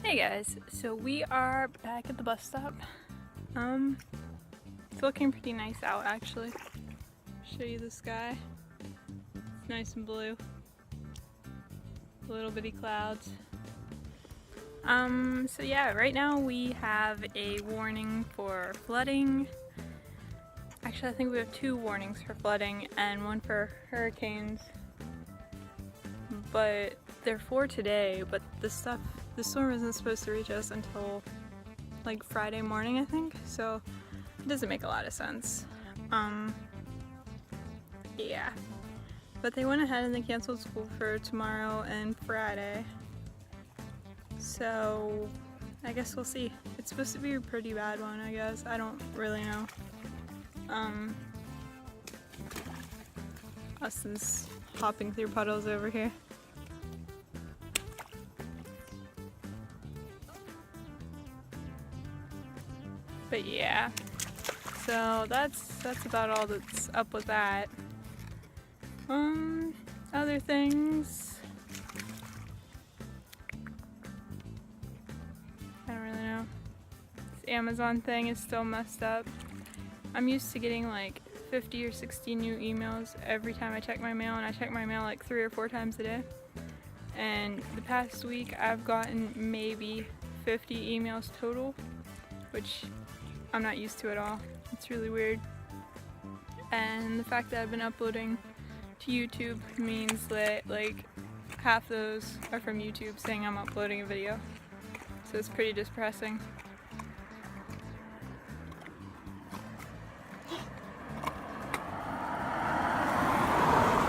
Hey guys, so we are back at the bus stop. It's looking pretty nice out actually. Show you the sky. It's nice and blue. Little bitty clouds. So yeah, right now we have a warning for flooding. Actually, I think we have two warnings for flooding and one for hurricanes. But they're for today, but the storm isn't supposed to reach us until like Friday morning, I think. So it doesn't make a lot of sense. Yeah. But they went ahead and they canceled school for tomorrow and Friday. So I guess we'll see. It's supposed to be a pretty bad one, I guess. I don't really know. Austin's hopping through puddles over here. But yeah, so that's about all that's up with that. Other things, I don't really know. This Amazon thing is still messed up. I'm used to getting like 50 or 60 new emails every time I check my mail, and I check my mail like 3 or 4 times a day. And the past week I've gotten maybe 50 emails total, which I'm not used to at all. It's really weird. And the fact that I've been uploading to YouTube means that like half those are from YouTube saying I'm uploading a video. So it's pretty depressing.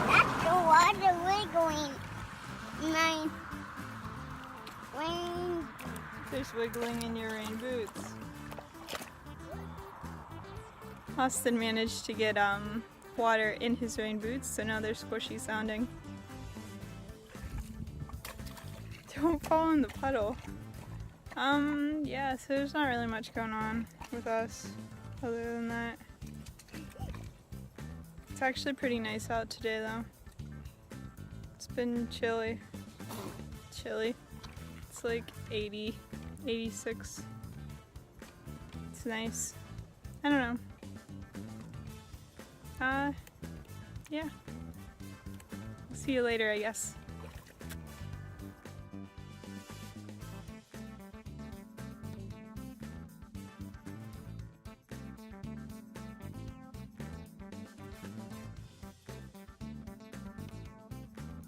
That's the water wiggling. My rain. There's wiggling in your rain boots. Austin managed to get water in his rain boots, so now they're squishy sounding. Don't fall in the puddle. Yeah, so there's not really much going on with us other than that. It's actually pretty nice out today though. It's been chilly. It's like 80, 86. It's nice. I don't know. Yeah. See you later, I guess.